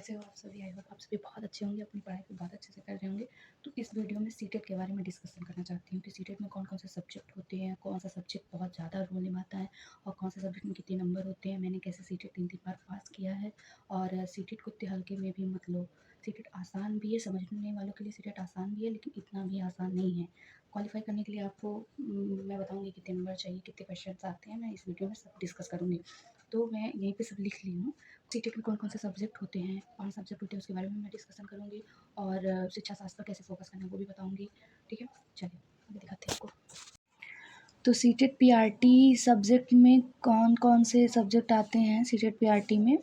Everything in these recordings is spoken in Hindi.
कैसे हो आप सभी? आई होप आप सभी बहुत अच्छे होंगे, अपनी पढ़ाई को बहुत अच्छे से कर रहे होंगे। तो इस वीडियो में सीटेट के बारे में डिस्कशन करना चाहती हूँ कि सीटेट में कौन-कौन से सब्जेक्ट होते हैं, कौन सा सब्जेक्ट बहुत ज़्यादा रोल निभाता है और कौन से सब्जेक्ट में कितने नंबर होते हैं, मैंने कैसे सीटेट 3-3 बार पास किया है और सीटेट को इतने हल्के में भी मत लो। सीटेट आसान भी है, समझने वालों के लिए सीटेट आसान भी है, लेकिन इतना भी आसान नहीं है। क्वालीफाई करने के लिए आपको मैं बताऊँगी कितने नंबर चाहिए, कितने क्वेश्चंस आते हैं, मैं इस वीडियो में सब डिस्कस करूँगी। तो मैं यहीं पे सब लिख ली हूँ। सीटेट में कौन-कौन से सब्जेक्ट होते हैं, 5 सब्जेक्ट होते हैं, उसके बारे में मैं डिस्कशन करूँगी और शिक्षा शास्त्र पर कैसे फोकस करना है वो भी बताऊँगी। ठीक है? चलिए आगे दिखाते हैं आपको। तो सीटेट पीआरटी सब्जेक्ट में कौन-कौन से सब्जेक्ट आते हैं सीटेट पीआरटी में,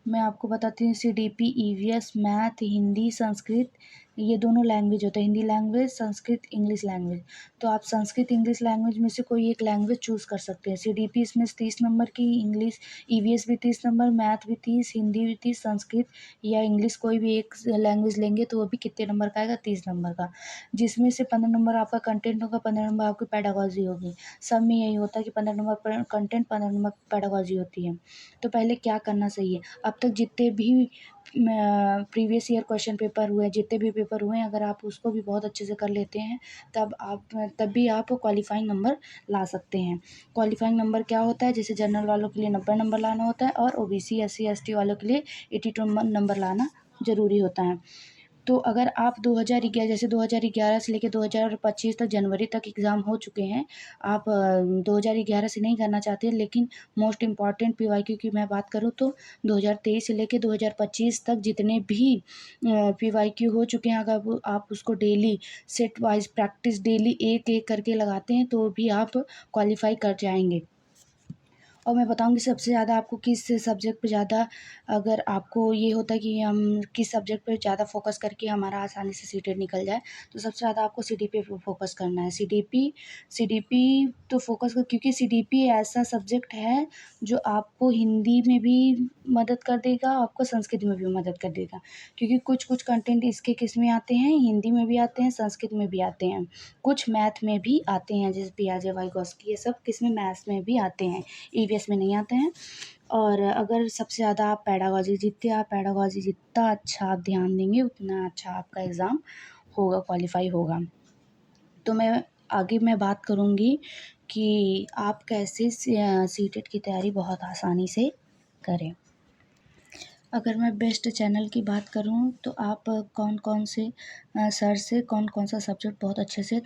मैं आपको बताती हूँ। CDP, EVS, math, Hindi, Sanskrit, ये दोनों लैंग्वेज होता है, Hindi language, Sanskrit, English language. तो आप संस्कृत, इंग्लिश लैंग्वेज में से कोई एक लैंग्वेज चूज़ कर सकते हैं। सीडीपी इसमें 30 नंबर की, इंग्लिश ईवीएस भी 30 नंबर, मैथ भी 30, हिंदी भी 30, संस्कृत या इंग्लिश कोई भी एक लैंग्वेज लेंगे तो वो भी कितने नंबर का आएगा, 30 नंबर का। जिसमें से 15 नंबर आपका कंटेंट होगा, 15 नंबर आपकी पेडागॉजी होगी। सब में यही होता है कि 15 नंबर पर कंटेंट, 15 नंबर पेडागॉजी होती है। तो पहले क्या करना चाहिए, अब तक जितने भी प्रीवियस ईयर क्वेश्चन पेपर हुए, जितने भी पेपर हुए हैं, अगर आप उसको भी बहुत अच्छे से कर लेते हैं तब भी आप क्वालिफाइंग नंबर ला सकते हैं। क्वालिफाइंग नंबर क्या होता है, जैसे जनरल वालों के लिए 90 नंबर लाना होता है और ओबीसी, एससी, एसटी वालों के लिए 82 नंबर लाना ज़रूरी होता है। तो अगर आप 2011 जैसे 2011 से लेके 2025 तक जनवरी तक एग्ज़ाम हो चुके हैं, आप 2011 से नहीं करना चाहते, लेकिन मोस्ट इम्पॉर्टेंट पीवाईक्यू की मैं बात करूँ तो 2023 से लेके 2025 तक जितने भी पीवाईक्यू हो चुके हैं, अगर वो आप उसको daily set wise practice daily एक-एक करके लगाते हैं तो भी आप क्वालीफ़ाई कर जाएँगे। और मैं बताऊँगी सबसे ज़्यादा आपको किस सब्जेक्ट पे ज़्यादा, अगर आपको ये होता है कि हम किस सब्जेक्ट पे ज़्यादा फ़ोकस करके हमारा आसानी से सीटेट निकल जाए, तो सबसे ज़्यादा आपको सीडीपी पे फ़ोकस करना है। सीडीपी तो फ़ोकस कर, क्योंकि सीडीपी ऐसा सब्जेक्ट है जो आपको हिंदी में भी मदद कर देगा, आपको संस्कृत में भी मदद कर देगा। क्योंकि कुछ-कुछ कंटेंट इसके किसमें आते हैं, हिंदी में भी आते हैं, संस्कृत में भी आते हैं, कुछ मैथ में भी आते हैं, जैसे पियाजे, वाइगॉस्की, ये सब किसमें मैथ्स में भी आते हैं, ईवीएस में नहीं आते हैं। और अगर सबसे ज़्यादा आप पेडागॉजी जितना अच्छा आप ध्यान देंगे, उतना अच्छा आपका एग्ज़ाम होगा, क्वालीफ़ाई होगा। तो मैं बात करूँगी कि आप कैसे सीटेट की तैयारी बहुत आसानी से करें। अगर मैं बेस्ट चैनल की बात करूँ तो आप कौन-कौन से सर से कौन-कौन सा सब्जेक्ट बहुत अच्छे से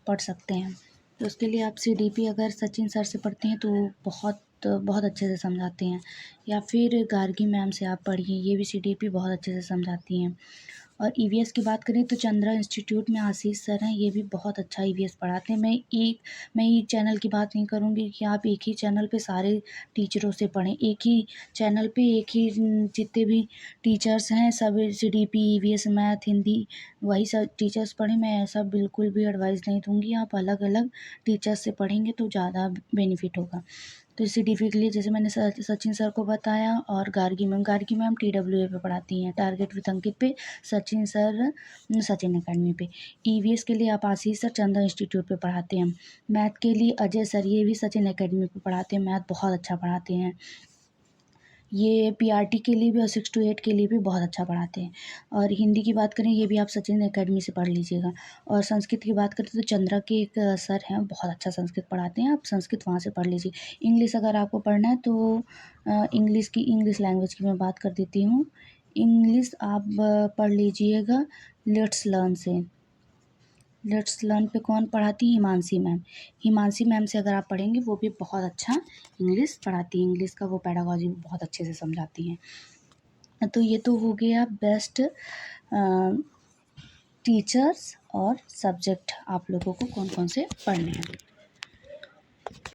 पढ़ सकते हैं। तो उसके लिए आप सीडीपी अगर सचिन सर से पढ़ते हैं तो बहुत अच्छे से समझाते हैं, या फिर गार्गी मैम से आप पढ़िए, ये भी सीडीपी बहुत अच्छे से समझाती हैं। और ईवीएस की बात करें तो चंद्रा इंस्टीट्यूट में आशीष सर हैं, ये भी बहुत अच्छा ईवीएस पढ़ाते हैं। मैं एक चैनल की बात नहीं करूँगी कि आप एक ही चैनल पे सारे टीचरों से पढ़ें। एक ही चैनल पे एक ही जितने भी टीचर्स हैं सब सीडीपी, ईवीएस, मैथ, हिंदी वही सब टीचर्स पढ़ें। मैं ऐसा बिल्कुल भी एडवाइस नहीं दूँगी। आप अलग-अलग टीचर्स से पढ़ेंगे तो ज़्यादा बेनिफिट होगा। तो सीडीपी के लिए जैसे मैंने सचिन सर को बताया, और गार्गी मैम टीडब्ल्यूए पे पढ़ाती हैं, टारगेट विद अंकित पे, सचिन सर सचिन अकेडमी पे। ईवीएस के लिए आप आशीष सर चंद्रा इंस्टीट्यूट पे पढ़ाते हैं। मैथ के लिए अजय सर, ये भी सचिन अकेडमी पे पढ़ाते हैं, मैथ बहुत अच्छा पढ़ाते हैं। ये पीआरटी के लिए भी और 6 to 8 के लिए भी बहुत अच्छा पढ़ाते हैं। और हिंदी की बात करें, ये भी आप सचिन अकेडमी से पढ़ लीजिएगा। और संस्कृत की बात करें तो चंद्रा के एक सर हैं, बहुत अच्छा संस्कृत पढ़ाते हैं, आप संस्कृत वहाँ से पढ़ लीजिए। इंग्लिश अगर आपको पढ़ना है तो इंग्लिश लैंग्वेज की मैं बात कर देती हूँ। इंग्लिश आप पढ़ लीजिएगा लेट्स लर्न पे कौन पढ़ाती है, हिमांशी मैम से अगर आप पढ़ेंगे, वो भी बहुत अच्छा इंग्लिश पढ़ाती हैं। इंग्लिश का वो पेडागॉजी बहुत अच्छे से समझाती हैं। तो ये तो हो गया बेस्ट टीचर्स और सब्जेक्ट आप लोगों को कौन कौन से पढ़ने हैं।